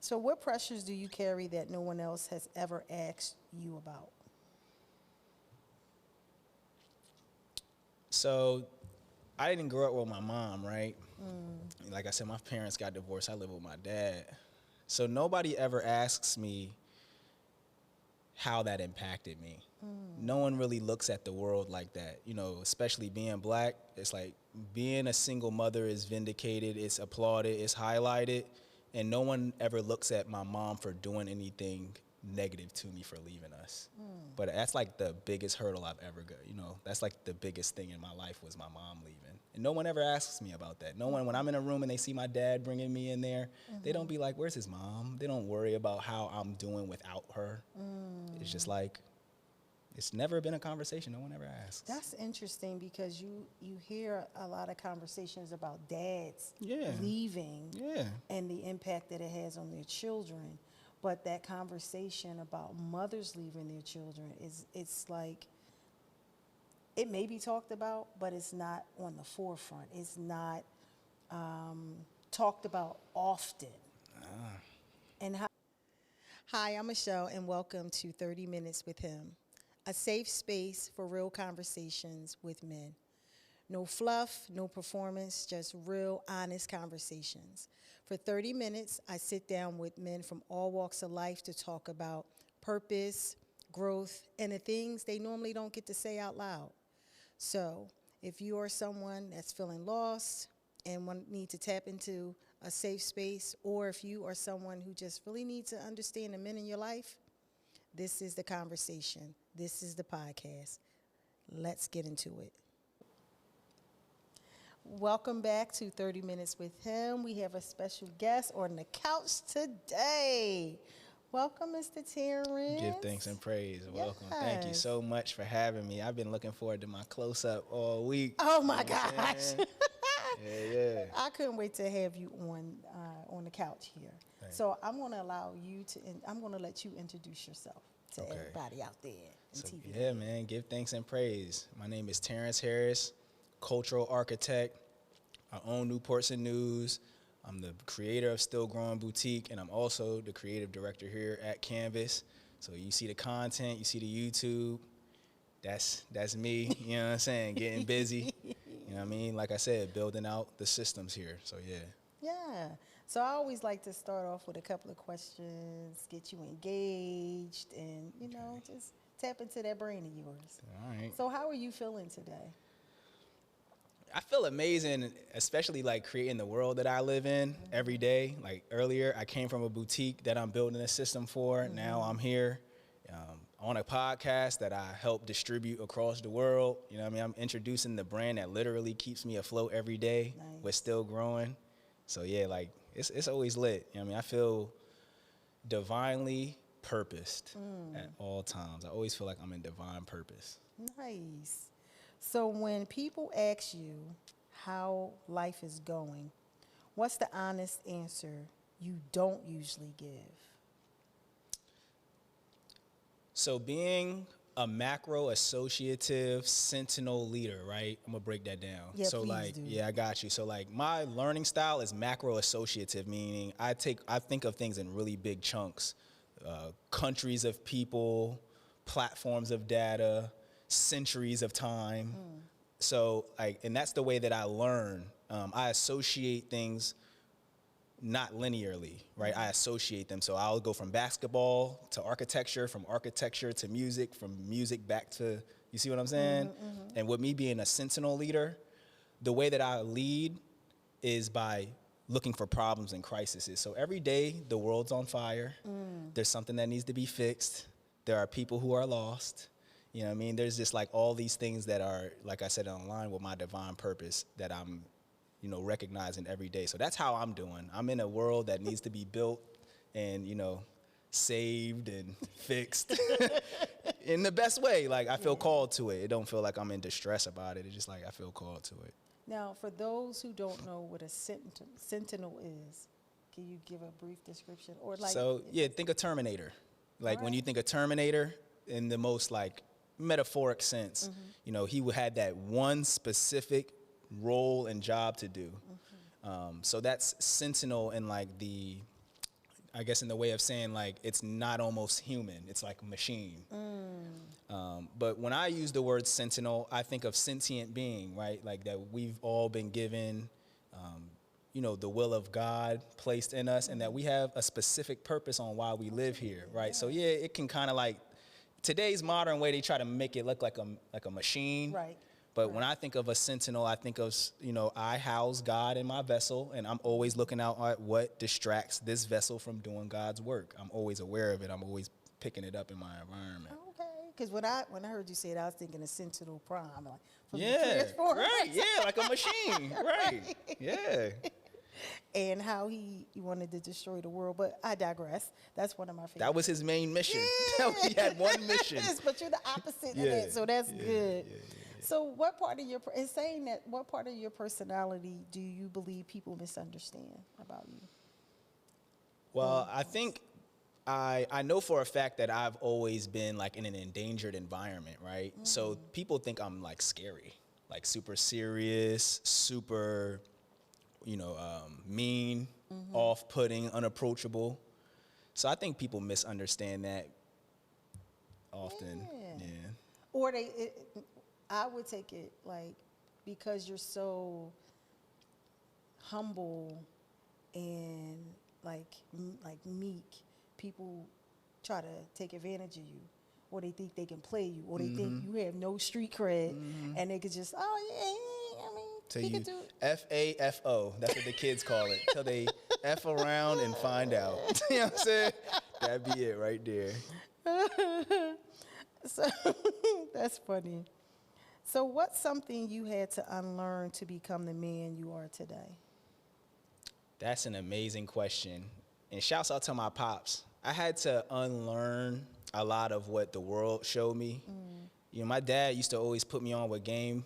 So what pressures do you carry that no one else has ever asked you about? So I didn't grow up with my mom, right? Like I said, my parents got divorced. I live with my dad. So nobody ever asks me how that impacted me. No one really looks at the world like that. You know, especially being black, it's like being a single mother is vindicated, it's applauded, it's highlighted, and no one ever looks at my mom for doing anything negative to me for leaving us. But that's like the biggest hurdle I've ever got. You know, that's like the biggest thing in my life was my mom leaving. And no one ever asks me about that. No one, when I'm in a room and they see my dad bringing me in there, they don't be like, where's his mom? They don't worry about how I'm doing without her. It's just like, it's never been a conversation. No one ever asks. That's interesting because you hear a lot of conversations about dads Yeah. leaving Yeah. and the impact that it has on their children. But that conversation about mothers leaving their children it's like, it may be talked about, but it's not on the forefront. It's not talked about often. And Hi, I'm Michelle, and welcome to 30 Minutes with Him, a safe space for real conversations with men. No fluff, no performance, just real, honest conversations. For 30 minutes, I sit down with men from all walks of life to talk about purpose, growth, and the things they normally don't get to say out loud. So, if you are someone that's feeling lost and need to tap into a safe space, or if you are someone who just really needs to understand the men in your life, this is the conversation. This is the podcast. Let's get into it. Welcome back to 30 Minutes with Him. We have a special guest on the couch today. Welcome, Mr. Terrence. Give thanks and praise. Welcome. Thank you so much for having me. I've been looking forward to my close-up all week. Oh, my gosh. Yeah. I couldn't wait to have you on the couch here. Thanks. So I'm going to I'm going to let you introduce yourself to Okay. everybody out there in So, TV. yeah, man, give thanks and praise. My name is Terrence Harris, cultural architect. I own Newports and News. I'm the creator of Still Growing Boutique, and I'm also the creative director here at Canvas. So you see the content, you see the YouTube. That's me, you know what I'm saying, getting busy. You know what I mean? Like I said, building out the systems here. So, yeah. Yeah. So I always like to start off with a couple of questions, get you engaged, and, just tap into that brain of yours. All right. So how are you feeling today? I feel amazing, especially like creating the world that I live in every day. Like earlier, I came from a boutique that I'm building a system for. Now I'm here on a podcast that I help distribute across the world. You know what I mean? I'm introducing the brand that literally keeps me afloat every day. Nice. We're still growing. So yeah, like it's always lit. You know what I mean? I feel divinely purposed at all times. I always feel like I'm in divine purpose. Nice. So when people ask you how life is going, what's the honest answer you don't usually give? So being a macro associative Sentinel leader, right? I'm gonna break that down. Yeah, so please like, do. yeah, I got you. So like my learning style is macro associative, meaning I think of things in really big chunks, countries of people, platforms of data, centuries of time. So like, and that's the way that I learn. I associate things not linearly, right? I associate them. So I'll go from basketball to architecture, from architecture to music, from music back to, you see what I'm saying? And with me being a Sentinel leader, the way that I lead is by looking for problems and crises. So every day the world's on fire. There's something that needs to be fixed. There are people who are lost. You know what I mean? There's just like all these things that are, like I said, online with my divine purpose that I'm recognizing every day. So that's how I'm doing. I'm in a world that needs to be built and, saved and fixed in the best way. Like I feel called to it. It don't feel like I'm in distress about it. It's just like I feel called to it. Now, for those who don't know what a sentinel is, can you give a brief description? Or like, so yeah, think of Terminator. Like when you think of Terminator in the most like metaphoric sense, he had that one specific role and job to do. So that's Sentinel in like I guess in the way of saying like it's not almost human, it's like a machine. But when I use the word sentinel, I think of sentient being, right? Like that we've all been given, you know, the will of God placed in us, and that we have a specific purpose on why we live here, right? So yeah, it can kind of like today's modern way, they try to make it look like a machine. Right. But when I think of a sentinel, I think of, you know, I house God in my vessel, and I'm always looking out at what distracts this vessel from doing God's work. I'm always aware of it. I'm always picking it up in my environment. Okay. Because when I heard you say it, I was thinking of Sentinel Prime. Like, from the Yeah, Transformers. right. Yeah, like a machine. Right. Yeah. And how he wanted to destroy the world. But I digress. That's one of my favorites. That was his main mission. Yeah. He had one mission. But you're the opposite of that, so that's good. So what part of your, in saying that, what part of your personality do you believe people misunderstand about you? Well, I think I know for a fact that I've always been like in an endangered environment, right? So people think I'm like scary, like super serious, super, you know, mean, off-putting, unapproachable. So I think people misunderstand that often. Yeah. Or I would take it like, because you're so humble and like meek, people try to take advantage of you, or they think they can play you, or they think you have no street cred, and they could just, oh yeah, I mean, Till he you could do it. FAFO, that's what the kids call it. Till they F around and find out. You know what I'm saying? That'd be it right there. So that's funny. So what's something you had to unlearn to become the man you are today? That's an amazing question. And shouts out to my pops. I had to unlearn a lot of what the world showed me. You know, my dad used to always put me on with game,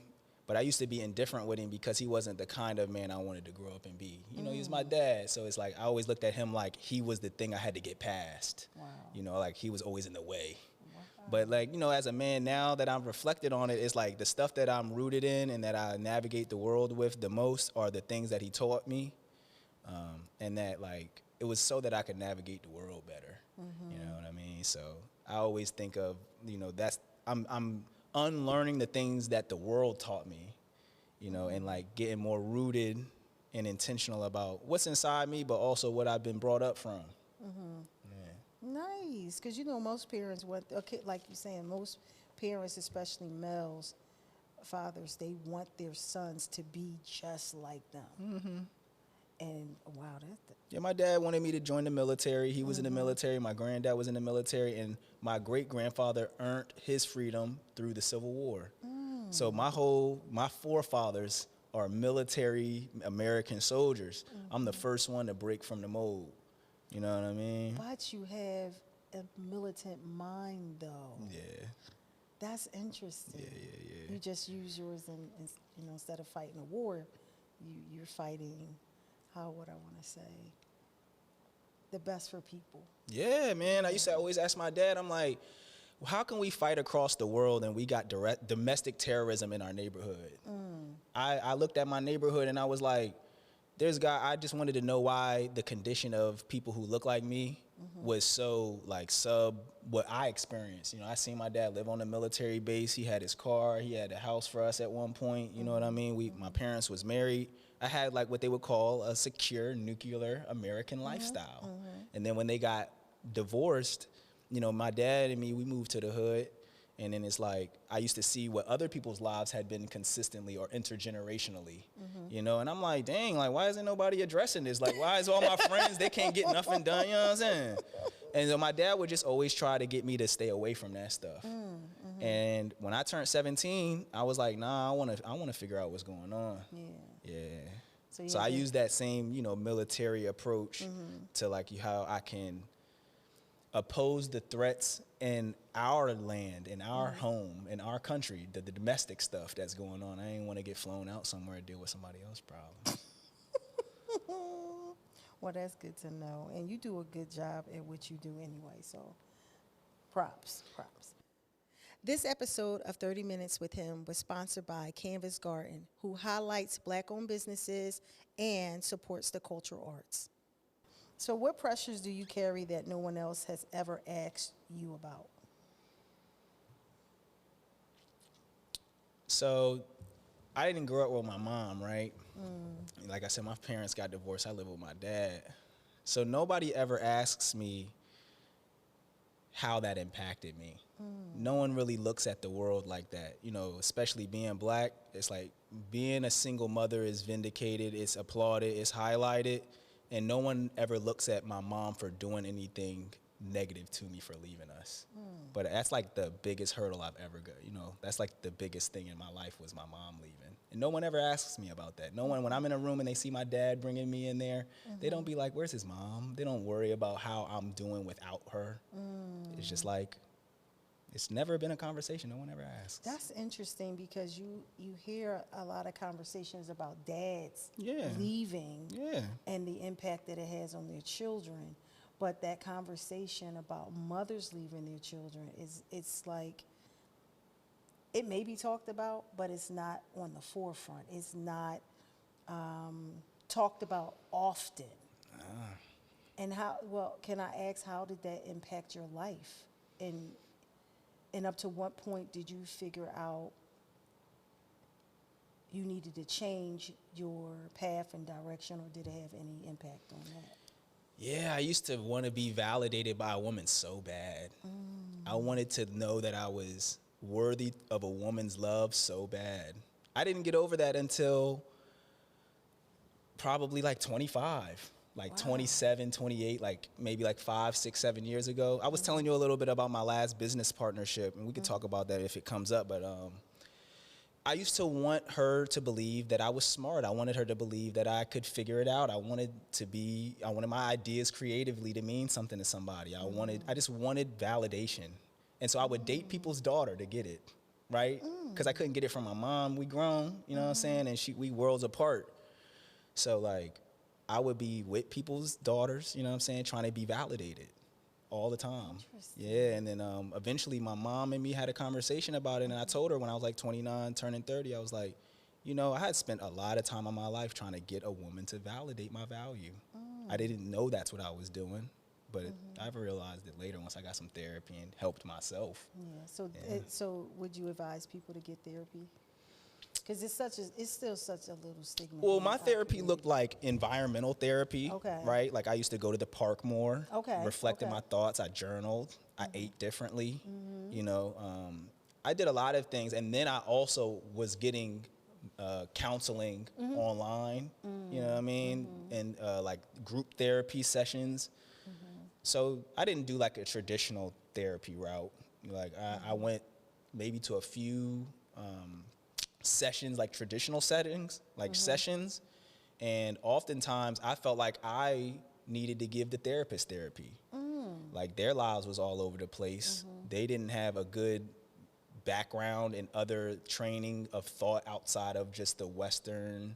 but I used to be indifferent with him because he wasn't the kind of man I wanted to grow up and be. You know, he was my dad, so it's like I always looked at him like he was the thing I had to get past. Wow. You know, like he was always in the way. But like, you know, as a man now that I'm reflected on it, it's like the stuff that I'm rooted in and that I navigate the world with the most are the things that he taught me. And that like, it was so that I could navigate the world better. You know what I mean? So I always think of, you know, I'm unlearning the things that the world taught me, you know, and like getting more rooted and intentional about what's inside me, but also what I've been brought up from. Nice, because you know most parents want a kid, like you're saying, most parents, especially males, fathers, they want their sons to be just like them. And wow, Yeah, my dad wanted me to join the military. He was in the military. My granddad was in the military, and my great grandfather earned his freedom through the Civil War. So my forefathers are military American soldiers. I'm the first one to break from the mold. You know what I mean? but you have a militant mind, though. Yeah. That's interesting. Yeah. You just use yours, and you know, instead of fighting a war, you're fighting. How would I want to say? The best for people. Yeah, man. I used to always ask my dad, I'm like, how can we fight across the world and we got domestic terrorism in our neighborhood? I looked at my neighborhood and I was like, I just wanted to know why the condition of people who look like me was so like what I experienced. You know, I seen my dad live on a military base. He had his car. He had a house for us at one point. You know what I mean? My parents was married. I had like what they would call a secure nuclear American lifestyle. And then when they got divorced, you know, my dad and me, we moved to the hood. And then it's like, I used to see what other people's lives had been consistently or intergenerationally, you know? And I'm like, dang, like, why isn't nobody addressing this? Like, why is all my friends, they can't get nothing done, you know what I'm saying? And so my dad would just always try to get me to stay away from that stuff. And when I turned 17, I was like, nah, I want to figure out what's going on. Yeah. So I use that same, you know, military approach to like how I can oppose the threats in our land, in our home, in our country, the domestic stuff that's going on. I ain't want to get flown out somewhere to deal with somebody else's problems. Well, that's good to know. And you do a good job at what you do anyway, so props. This episode of 30 Minutes with him was sponsored by Canvas Garden, who highlights Black-owned businesses and supports the cultural arts. So what pressures do you carry that no one else has ever asked you about? So I didn't grow up with my mom, right? Like I said, my parents got divorced. I live with my dad. So nobody ever asks me how that impacted me. No one really looks at the world like that, you know, especially being black. It's like being a single mother is vindicated, it's applauded, it's highlighted, and no one ever looks at my mom for doing anything negative to me for leaving us. But that's like the biggest hurdle I've ever got, you know, that's like the biggest thing in my life was my mom leaving. And no one ever asks me about that. No one, when I'm in a room and they see my dad bringing me in there, they don't be like, where's his mom? They don't worry about how I'm doing without her. It's just like, it's never been a conversation. No one ever asks. That's interesting because you hear a lot of conversations about dads Yeah. leaving Yeah. and the impact that it has on their children. But that conversation about mothers leaving their children it's like, it may be talked about, but it's not on the forefront. It's not talked about often. And can I ask, how did that impact your life? And up to what point did you figure out you needed to change your path and direction, or did it have any impact on that? Yeah, I used to want to be validated by a woman so bad. I wanted to know that I was worthy of a woman's love so bad. I didn't get over that until probably like 25, like Wow. 27, 28, like maybe like 5, 6, 7 years ago. I was telling you a little bit about my last business partnership, and we could talk about that if it comes up, but I used to want her to believe that I was smart. I wanted her to believe that I could figure it out. I wanted my ideas creatively to mean something to somebody. I just wanted validation. And so I would date people's daughter to get it, right? Because I couldn't get it from my mom. We grown, you know what I'm saying? And we worlds apart. So like, I would be with people's daughters, you know what I'm saying, trying to be validated all the time. Interesting. Yeah, and then eventually my mom and me had a conversation about it, and I told her when I was like 29, turning 30, I was like, you know, I had spent a lot of time of my life trying to get a woman to validate my value. I didn't know that's what I was doing, but I've realized it later once I got some therapy and helped myself. Yeah. So would you advise people to get therapy? Because it's still such a little stigma. Well, in my our therapy community. looked like environmental therapy, Okay. right? Like I used to go to the park more, Okay, reflecting okay. my thoughts. I journaled. I ate differently. You know, I did a lot of things, and then I also was getting counseling online. You know what I mean? And like group therapy sessions. So I didn't do like a traditional therapy route. Like I went maybe to a few sessions, like traditional settings, like sessions. And oftentimes I felt like I needed to give the therapist therapy. Like their lives was all over the place. They didn't have a good background in other training of thought outside of just the Western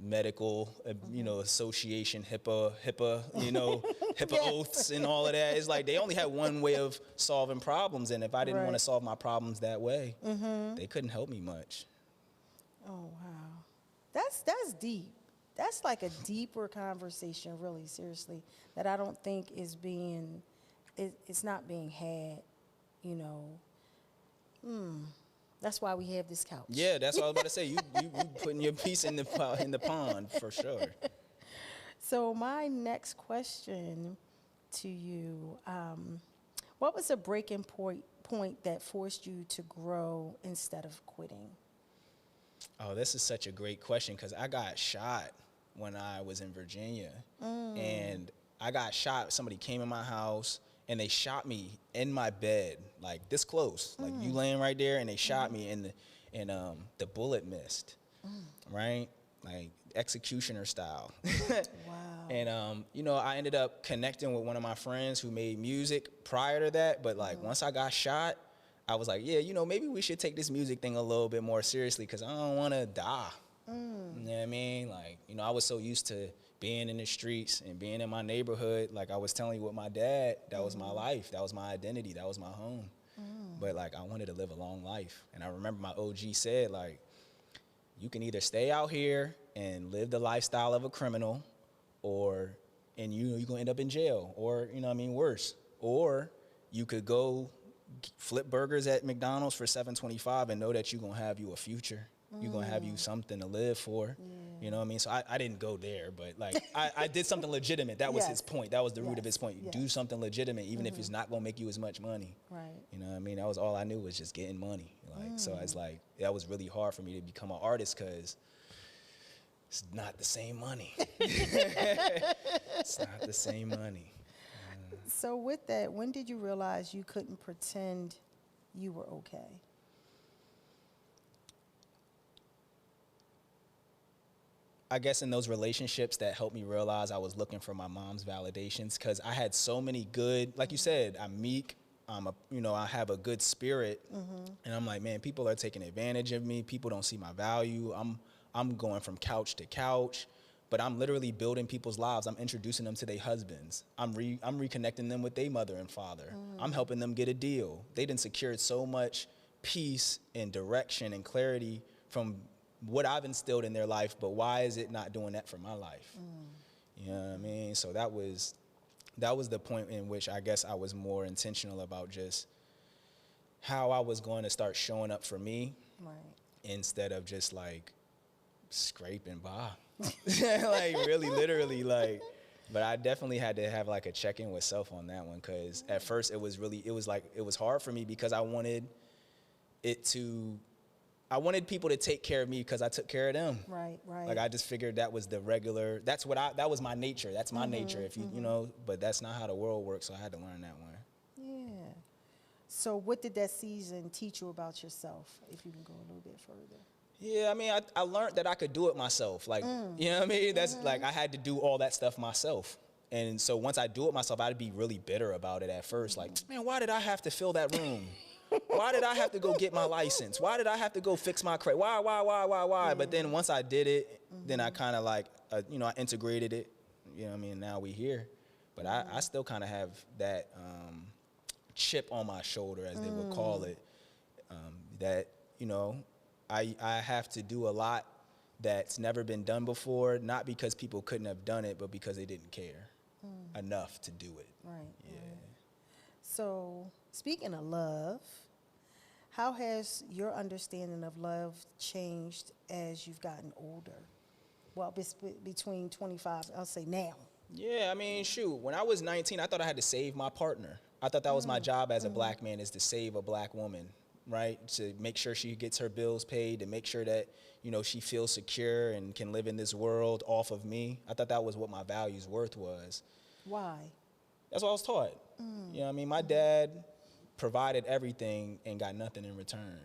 medical, you know, association, HIPAA, you know, HIPAA oaths and all of that. It's like they only had one way of solving problems, and if I didn't want to Right. solve my problems that way, they couldn't help me much. Oh wow, that's deep. That's like a deeper conversation, really, seriously, that I don't think is it's not being had, you know. That's why we have this couch. Yeah, that's what I was about to say. You putting your piece in the pond for sure. So my next question to you, what was a breaking point that forced you to grow instead of quitting? Oh, this is such a great question because I got shot when I was in Virginia. And I got shot. Somebody came in my house and they shot me in my bed, like this close. Like you laying right there, and they shot me and the bullet missed. Right? Like executioner style. Wow. And you know, I ended up connecting with one of my friends who made music prior to that, but like once I got shot, I was like, yeah, you know, maybe we should take this music thing a little bit more seriously because I don't want to die. You know what I mean? Like, you know, I was so used to being in the streets and being in my neighborhood. Like I was telling you with my dad, that was my life. That was my identity. That was my home. But like, I wanted to live a long life. And I remember my OG said, like, you can either stay out here and live the lifestyle of a criminal, or and you're going to end up in jail, or, worse. Or you could go flip burgers at McDonald's for $7.25 and know that you're going to have you a future. You're going to have you something to live for. Yeah. You know what I mean? So I didn't go there, but like I did something legitimate. That was his point. That was the root of his point. Do something legitimate, even if it's not going to make you as much money. Right. You know what I mean? That was all I knew, was just getting money. Like, so it's like, that was really hard for me to become an artist, because it's not the same money. It's not the same money. So with that, when did you realize you couldn't pretend you were okay? I guess in those relationships that helped me realize I was looking for my mom's validations, because I had so many good, like you said, I'm meek, I have a good spirit, and I'm like, man, people are taking advantage of me. People don't see my value. I'm going from couch to couch, but I'm literally building people's lives. I'm introducing them to their husbands. I'm reconnecting them with their mother and father. I'm helping them get a deal. They done secured so much peace and direction and clarity from what I've instilled in their life, but why is it not doing that for my life? You know what I mean? So that was the point in which I guess I was more intentional about just how I was going to start showing up for me, right, instead of just like scraping by. Like really, literally, like, but I definitely had to have like a check-in with self on that one, because at first it was hard for me, because I wanted people to take care of me because I took care of them. Right. Like, I just figured that was that was my nature. That's my nature, if you, but that's not how the world works, so I had to learn that one. Yeah. So what did that season teach you about yourself, if you can go a little bit further? Yeah, I mean, I learned that I could do it myself. Like, you know what I mean? That's like, I had to do all that stuff myself. And so once I do it myself, I'd be really bitter about it at first. Like, man, why did I have to fill that room? Why did I have to go get my license? Why did I have to go fix my credit? Why? Yeah. But then once I did it, then I kind of like, I integrated it. You know what I mean? Now we here. But I still kind of have that chip on my shoulder, as they would call it, that, I have to do a lot that's never been done before, not because people couldn't have done it, but because they didn't care enough to do it. Right. Yeah. Right. So, speaking of love, how has your understanding of love changed as you've gotten older? Well, between 25, I'll say now. Yeah, I mean, shoot, when I was 19, I thought I had to save my partner. I thought that was my job as a black man, is to save a black woman, right? To make sure she gets her bills paid, to make sure that, she feels secure and can live in this world off of me. I thought that was what my value's worth was. Why? That's what I was taught. You know what I mean? My dad provided everything and got nothing in return.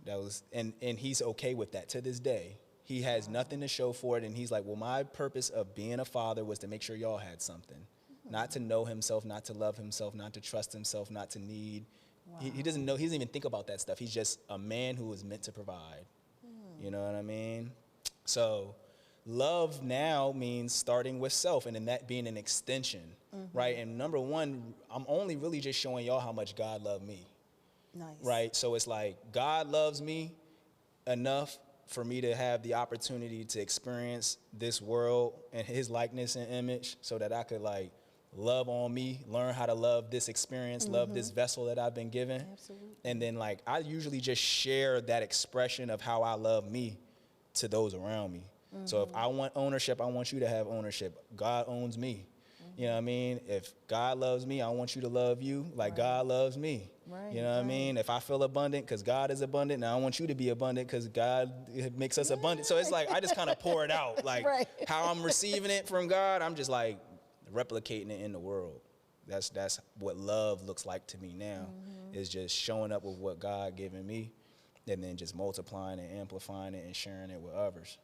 That was, and he's okay with that to this day. He has nothing to show for it, and he's like, well, my purpose of being a father was to make sure y'all had something. Not to know himself, not to love himself, not to trust himself, not to need. Wow. He doesn't know, he doesn't even think about that stuff. He's just a man who was meant to provide. You know what I mean? So love now means starting with self, and then that being an extension, right? And number one, I'm only really just showing y'all how much God loved me. Nice. Right? So it's like, God loves me enough for me to have the opportunity to experience this world and his likeness and image, so that I could like love on me, learn how to love this experience, love this vessel that I've been given. Absolutely. And then like, I usually just share that expression of how I love me to those around me. So if I want ownership, I want you to have ownership. God owns me. You know what I mean? If God loves me, I want you to love you like God loves me. Right, you know what I mean? If I feel abundant because God is abundant, now I want you to be abundant because God makes us abundant. So it's like, I just kind of pour it out. Like how I'm receiving it from God, I'm just like replicating it in the world. That's what love looks like to me now, is just showing up with what God given me, and then just multiplying and amplifying it and sharing it with others.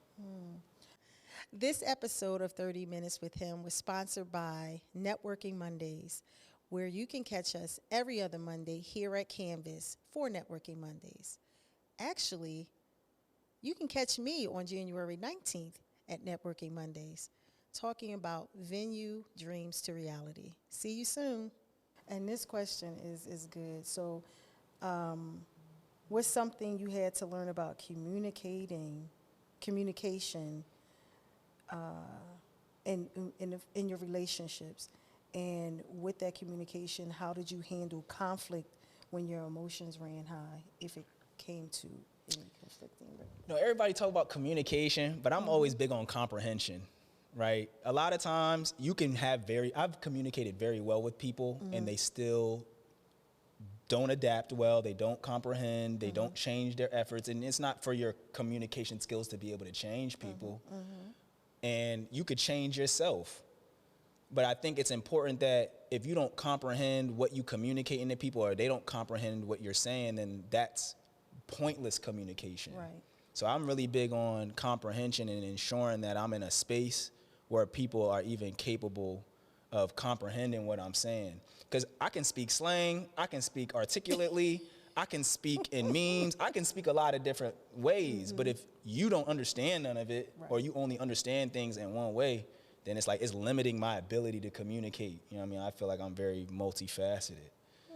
This episode of 30 Minutes with Him was sponsored by Networking Mondays, where you can catch us every other Monday here at Canvas for Networking Mondays. Actually, you can catch me on January 19th at Networking Mondays, talking about venue dreams to reality. See you soon. And this question is good. So, what's something you had to learn about communication in your relationships, and with that communication, how did you handle conflict when your emotions ran high, if it came to any conflicting? Everybody talk about communication, but I'm always big on comprehension, right? A lot of times you can have I've communicated very well with people and they still don't adapt well, they don't comprehend, they don't change their efforts, and it's not for your communication skills to be able to change people. And you could change yourself. But I think it's important that if you don't comprehend what you communicate to people, or they don't comprehend what you're saying, then that's pointless communication. Right. So I'm really big on comprehension and ensuring that I'm in a space where people are even capable of comprehending what I'm saying. Because I can speak slang, I can speak articulately, I can speak in memes, I can speak a lot of different ways. But if you don't understand none of it, or you only understand things in one way, then it's like it's limiting my ability to communicate. You know what I mean? I feel like I'm very multifaceted.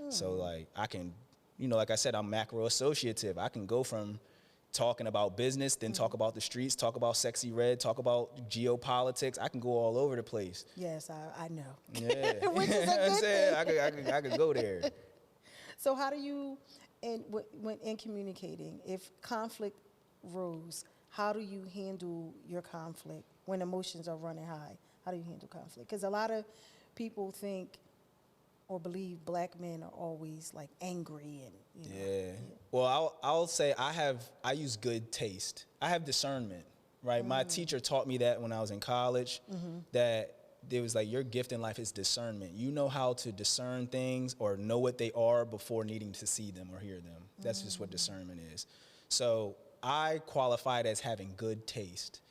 So like I can, like I said, I'm macro associative. I can go from talking about business, then talk about the streets, talk about sexy red, talk about geopolitics. I can go all over the place. Yes, I know. Yeah. Which is a good thing. I could go there. So how do you, when in communicating, if conflict rose, how do you handle your conflict when emotions are running high? How do you handle conflict? Because a lot of people think or believe black men are always like angry and Yeah. Well, I'll say I use good taste. I have discernment, right? My teacher taught me that when I was in college, that there was like your gift in life is discernment. You know how to discern things or know what they are before needing to see them or hear them. That's just what discernment is. So I qualified as having good taste.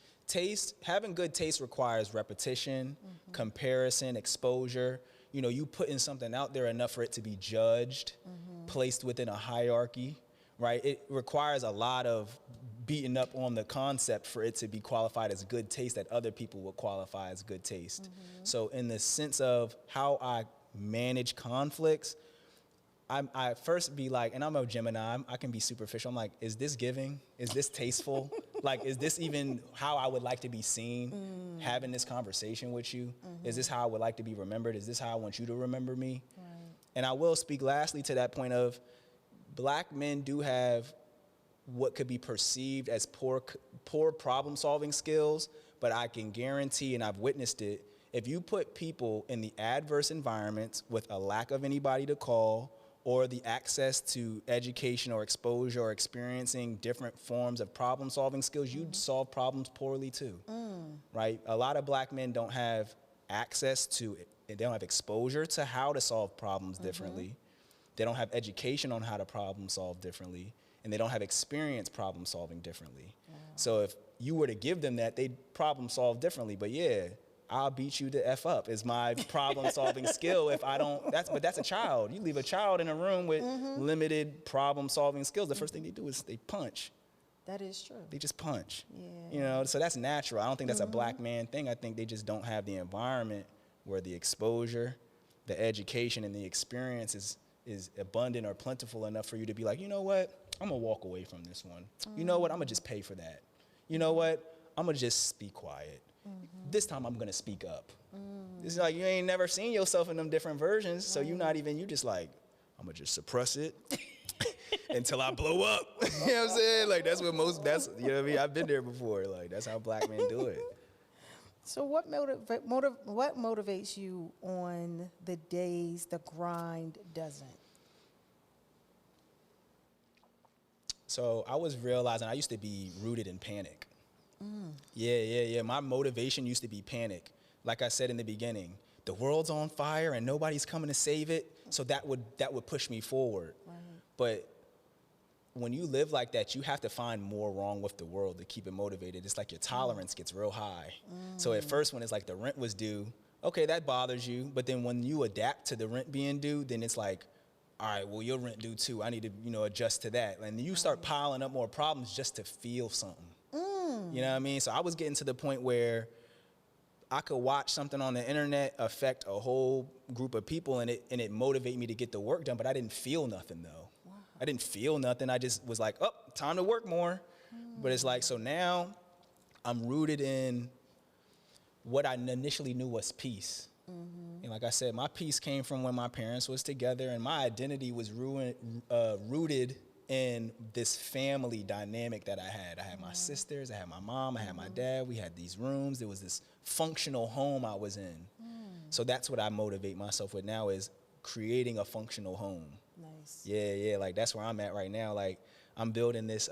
Having good taste requires repetition, comparison, exposure. You putting something out there enough for it to be judged, placed within a hierarchy, right? It requires a lot of beating up on the concept for it to be qualified as good taste that other people would qualify as good taste. So in the sense of how I manage conflicts, I first be like, and I'm a Gemini, I can be superficial. I'm like, is this giving? Is this tasteful? Like, is this even how I would like to be seen, having this conversation with you? Is this how I would like to be remembered? Is this how I want you to remember me? Right. And I will speak lastly to that point of black men do have what could be perceived as poor problem-solving skills, but I can guarantee, and I've witnessed it, if you put people in the adverse environments with a lack of anybody to call, or the access to education or exposure or experiencing different forms of problem-solving skills, you'd solve problems poorly too, right? A lot of black men don't have access to it. They don't have exposure to how to solve problems differently. They don't have education on how to problem solve differently, and they don't have experience problem solving differently. Wow. So if you were to give them that, they'd problem solve differently. But yeah, I'll beat you the F up is my problem-solving skill if I don't, but that's a child. You leave a child in a room with limited problem-solving skills, the first thing they do is they punch. That is true. They just punch. Yeah. So that's natural. I don't think that's a black man thing. I think they just don't have the environment where the exposure, the education, and the experience is abundant or plentiful enough for you to be like, you know what, I'm gonna walk away from this one. You know what, I'm gonna just pay for that. You know what, I'm gonna just be quiet. This time I'm gonna speak up. It's like you ain't never seen yourself in them different versions, so you just like, I'm gonna just suppress it until I blow up. You know what I'm saying? Like you know what I mean? I've been there before. Like that's how black men do it. So what motivates you on the days the grind doesn't? So I was realizing I used to be rooted in panic. Yeah. My motivation used to be panic. Like I said in the beginning, the world's on fire and nobody's coming to save it. So that would push me forward. Right. But when you live like that, you have to find more wrong with the world to keep it motivated. It's like your tolerance gets real high. So at first when it's like the rent was due, okay, that bothers you. But then when you adapt to the rent being due, then it's like, all right, well, your rent due too. I need to, adjust to that. And you start piling up more problems just to feel something. You know what I mean? So I was getting to the point where I could watch something on the internet affect a whole group of people and it motivate me to get the work done, but I didn't feel nothing though. Wow. I didn't feel nothing. I just was like, oh, time to work more. But it's like, so now I'm rooted in what I initially knew was peace. And like I said, my peace came from when my parents was together, and my identity was rooted in this family dynamic that I had. I had my sisters, I had my mom, I had my dad. We had these rooms. There was this functional home I was in. So that's what I motivate myself with now, is creating a functional home. Nice. Yeah, like that's where I'm at right now. Like I'm building this,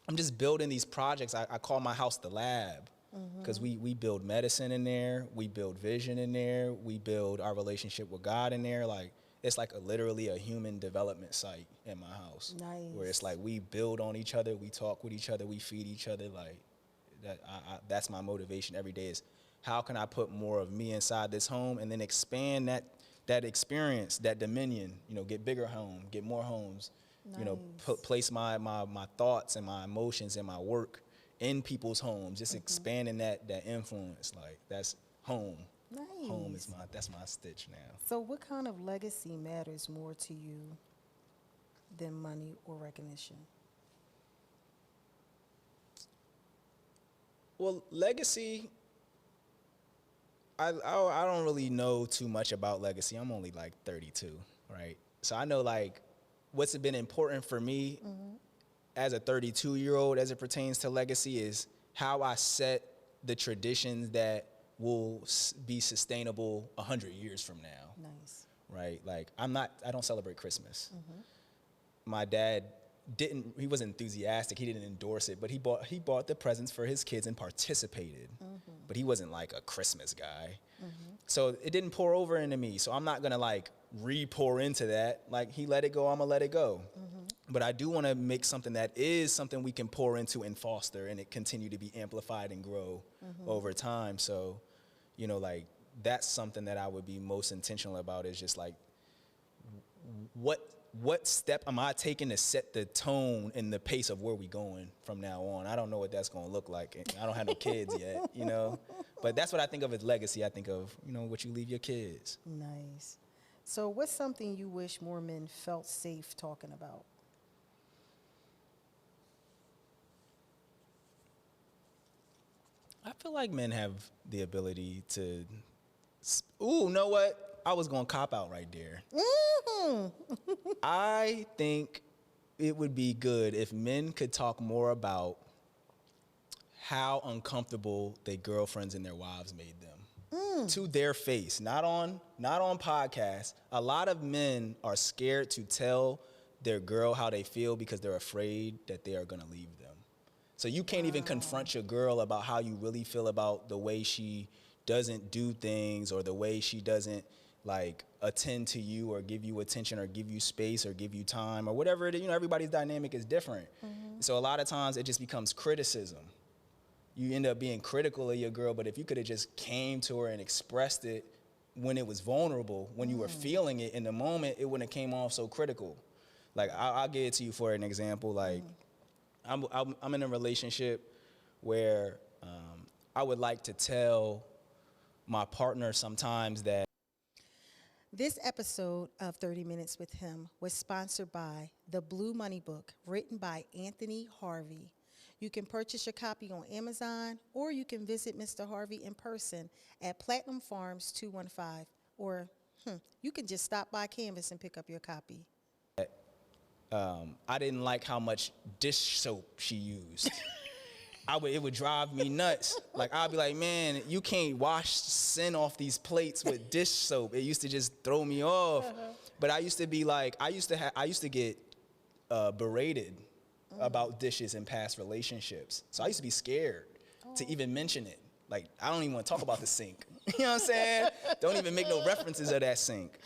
I'm just building these projects. I call my house the lab, because we build medicine in there, we build vision in there, we build our relationship with God in there. Like it's like literally a human development site in my house. Nice. Where it's like we build on each other, we talk with each other, we feed each other. Like that, that's my motivation every day, is how can I put more of me inside this home and then expand that experience, that dominion, get bigger home, get more homes, Nice. place my thoughts and my emotions and my work in people's homes, just expanding that influence. Like that's home. Nice. Home is that's my stitch now. So what kind of legacy matters more to you than money or recognition? Well, legacy, I don't really know too much about legacy. I'm only like 32, right? So I know like what's been important for me as a 32-year-old as it pertains to legacy is how I set the traditions that will be sustainable 100 years from now. Nice. Right? Like I don't celebrate Christmas. My dad he wasn't enthusiastic, he didn't endorse it, but he bought the presents for his kids and participated. But he wasn't like a Christmas guy. So it didn't pour over into me. So I'm not gonna like re-pour into that. Like he let it go, I'm gonna let it go. But I do wanna make something that is something we can pour into and foster, and it continue to be amplified and grow over time. So, like that's something that I would be most intentional about, is just like what step am I taking to set the tone and the pace of where we going from now on? I don't know what that's gonna look like. I don't have no kids yet, But that's what I think of as legacy. I think of, what you leave your kids. Nice. So what's something you wish more men felt safe talking about? I feel like men have the ability to, know what? I was gonna cop out right there. I think it would be good if men could talk more about how uncomfortable their girlfriends and their wives made them. To their face, not on podcasts. A lot of men are scared to tell their girl how they feel because they're afraid that they are gonna leave them. So you can't even confront your girl about how you really feel about the way she doesn't do things, or the way she doesn't like attend to you or give you attention or give you space or give you time or whatever it is. Everybody's dynamic is different. So a lot of times it just becomes criticism. You end up being critical of your girl, but if you could have just came to her and expressed it when it was vulnerable, when you were feeling it in the moment, it wouldn't have came off so critical. Like I'll give it to you for an example. Like I'm in a relationship where I would like to tell my partner sometimes that. This episode of 30 Minutes with Him was sponsored by The Blue Money Book, written by Anthony Harvey. You can purchase your copy on Amazon, or you can visit Mr. Harvey in person at Platinum Farms 215, or you can just stop by Canvas and pick up your copy. I didn't like how much dish soap she used. It would drive me nuts. Like I'd be like, man, you can't wash sin off these plates with dish soap. It used to just throw me off. But I used to be like, I used to get berated about dishes in past relationships. So I used to be scared to even mention it. Like I don't even want to talk about the sink. You know what I'm saying? Don't even make no references of that sink.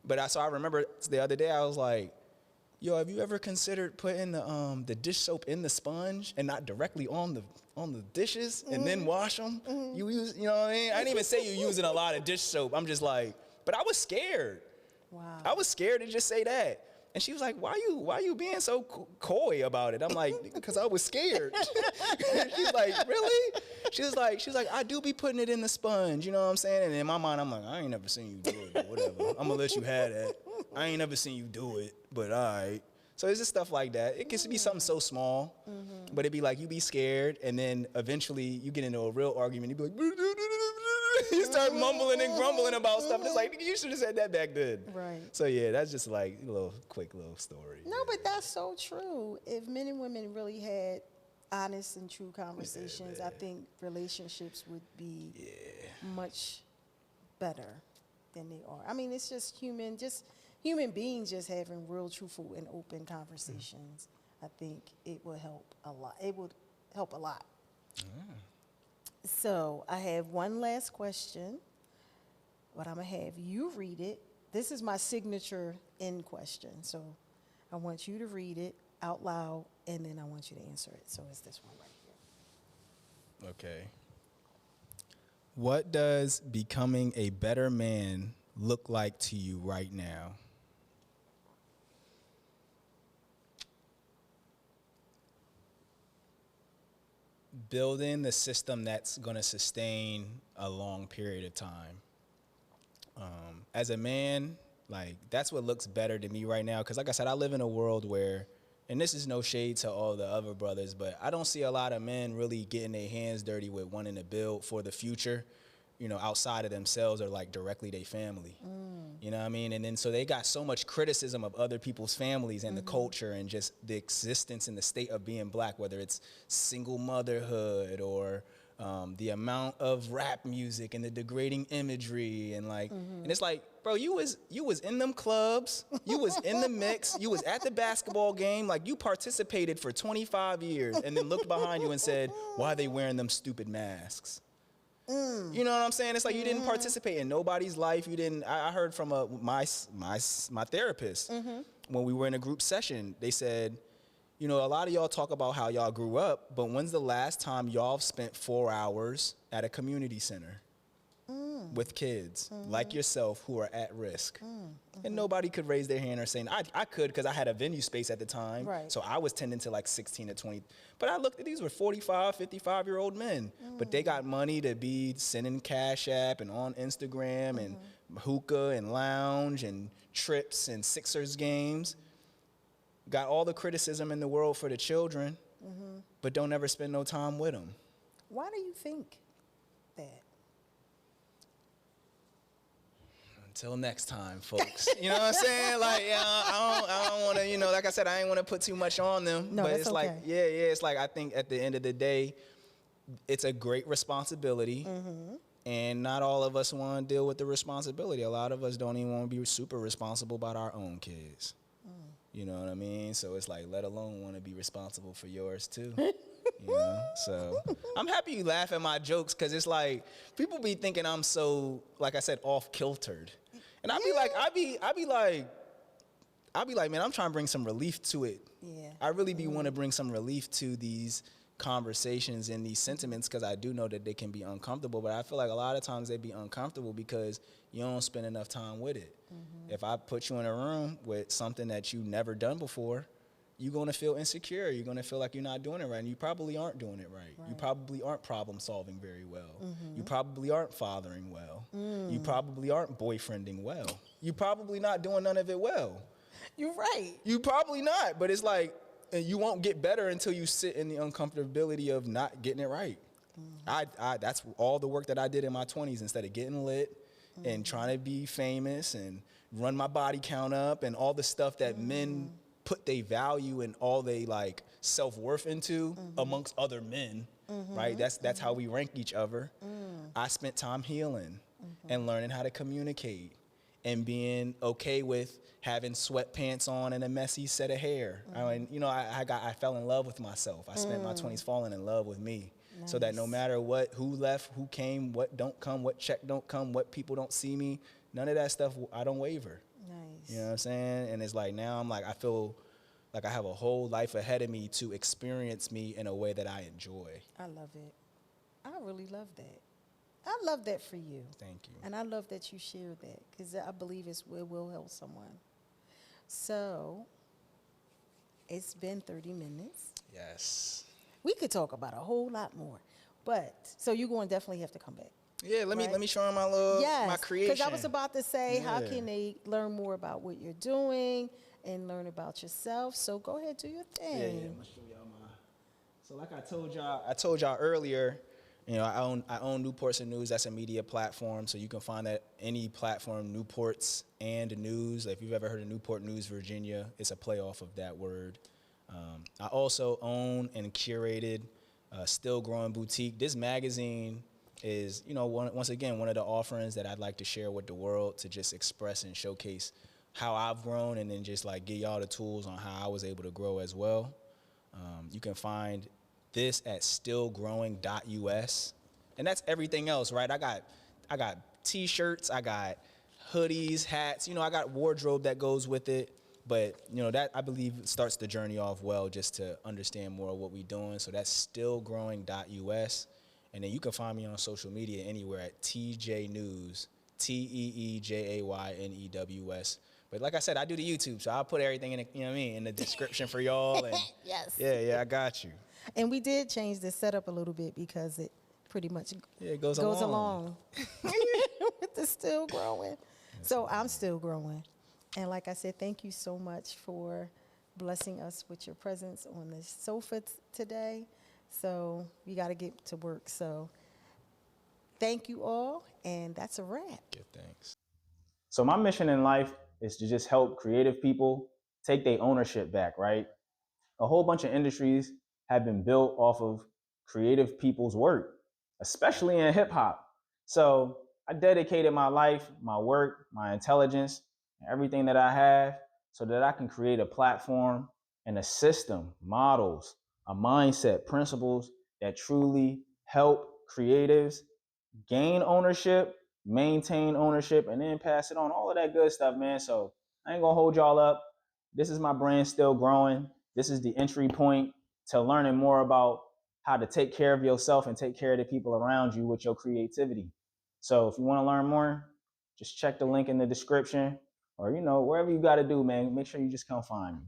But so I remember the other day I was like, yo, have you ever considered putting the dish soap in the sponge and not directly on the dishes and then wash them? You know what I mean? I didn't even say you're using a lot of dish soap. I'm just like, but I was scared. Wow. I was scared to just say that. And she was like, why you being so coy about it? I'm like, because I was scared. She's like, really? She was like, I do be putting it in the sponge, you know what I'm saying? And in my mind, I'm like, I ain't never seen you do it, but whatever. I'm gonna let you have that. I ain't never seen you do it, but all right. So it's just stuff like that. It can be something so small, but it'd be like you be scared, and then eventually you get into a real argument. You be like, you start mumbling and grumbling about stuff. And it's like, you should have said that back then. Right. So yeah, that's just like a quick little story. No, but that's so true. If men and women really had honest and true conversations, I think relationships would be much better than they are. I mean, it's just human beings just having real, truthful, and open conversations. I think it would help a lot. It would help a lot. So I have one last question, but I'm going to have you read it. This is my signature end question. So I want you to read it out loud, and then I want you to answer it. So it's this one right here. Okay. What does becoming a better man look like to you right now? Building the system that's going to sustain a long period of time. As a man, like, that's what looks better to me right now. Because like I said, I live in a world where, and this is no shade to all the other brothers, but I don't see a lot of men really getting their hands dirty with wanting to build for the future, you know, outside of themselves or like directly their family. You know what I mean? And then so they got so much criticism of other people's families and the culture and just the existence and the state of being black, whether it's single motherhood or the amount of rap music and the degrading imagery and like, and it's like, bro, you was in them clubs, you was in the mix, you was at the basketball game, like you participated for 25 years and then looked behind you and said, why are they wearing them stupid masks? You know what I'm saying? It's like you didn't participate in nobody's life. You didn't. I heard from my therapist when we were in a group session. They said, you know, a lot of y'all talk about how y'all grew up, but when's the last time y'all spent 4 hours at a community center with kids like yourself who are at risk? And nobody could raise their hand or say, I could because I had a venue space at the time. Right. So I was tending to like 16 to 20. But I looked at these were 45, 55-year-old men. But they got money to be sending Cash App and on Instagram and hookah and lounge and trips and Sixers games. Got all the criticism in the world for the children, but don't ever spend no time with them. Why do you think that? Until next time, folks. You know what I'm saying? Like, yeah, I don't want to, you know, like I said, I ain't want to put too much on them. No, but that's it's okay. like, it's like I think at the end of the day, it's a great responsibility. And not all of us want to deal with the responsibility. A lot of us don't even want to be super responsible about our own kids. You know what I mean? So it's like, let alone want to be responsible for yours too. You know? So I'm happy you laugh at my jokes because it's like, people be thinking I'm so, like I said, off-kiltered. And I be like, man, I'm trying to bring some relief to it. Yeah. I really want to bring some relief to these conversations and these sentiments because I do know that they can be uncomfortable, but I feel like a lot of times they be uncomfortable because you don't spend enough time with it. If I put you in a room with something that you've never done before, you're going to feel insecure. You're going to feel like you're not doing it right, and you probably aren't doing it right. You probably aren't problem solving very well. You probably aren't fathering well. You probably aren't boyfriending well. You probably not doing none of it well. You're right. You probably not, but it's like, and you won't get better until you sit in the uncomfortability of not getting it right. That's all the work that I did in my 20s instead of getting lit and trying to be famous and run my body count up and all the stuff that men put their value and all they like self-worth into amongst other men, right? That's how we rank each other. I spent time healing and learning how to communicate and being okay with having sweatpants on and a messy set of hair. I mean, you know, I fell in love with myself. I spent my 20s falling in love with me. Nice. So that no matter what, who left, who came, what don't come, what check don't come, what people don't see me, none of that stuff, I don't waver. Nice. You know what I'm saying? And it's like now I'm like, I feel like I have a whole life ahead of me to experience me in a way that I enjoy. I love it. I really love that. I love that for you. Thank you. And I love that you shared that because I believe it will help someone. So it's been 30 minutes. Yes. We could talk about a whole lot more, but so you're going to definitely have to come back. Yeah, let me show them my little my creation. Because I was about to say, how can they learn more about what you're doing and learn about yourself. So go ahead, do your Yeah, thing. I'm gonna show y'all my. So like I told y'all earlier, I own Newports and News. That's a media platform, so you can find that any platform, Newports and News. If you've ever heard of Newport News, Virginia, it's a play off of that word. I also own and curated Still Growing Boutique. This magazine is, once again, one of the offerings that I'd like to share with the world to just express and showcase how I've grown, and then just like give y'all the tools on how I was able to grow as well. You can find this at stillgrowing.us. And that's everything else, right? I got t-shirts, I got hoodies, hats, I got wardrobe that goes with it. But, that I believe starts the journey off well, just to understand more of what we're doing. So that's stillgrowing.us. And then you can find me on social media anywhere at TJ News, TEEJAYNEWS. But like I said, I do the YouTube, so I'll put everything in the, in the description for y'all. And Yes. yeah, I got you. And we did change the setup a little bit because it pretty much It goes along with the still growing. So I'm still growing. And like I said, thank you so much for blessing us with your presence on the sofa today. So we got to get to work. So thank you all, and that's a wrap. Give thanks. So my mission in life is to just help creative people take their ownership back, right? A whole bunch of industries have been built off of creative people's work, especially in hip hop. So I dedicated my life, my work, my intelligence, and everything that I have so that I can create a platform and a system, models, a mindset, principles that truly help creatives gain ownership, maintain ownership, and then pass it on. All of that good stuff, man. So I ain't gonna hold y'all up. This is my brand still growing. This is the entry point to learning more about how to take care of yourself and take care of the people around you with your creativity. So if you want to learn more, just check the link in the description, or wherever you got to do, man. Make sure you just come find me.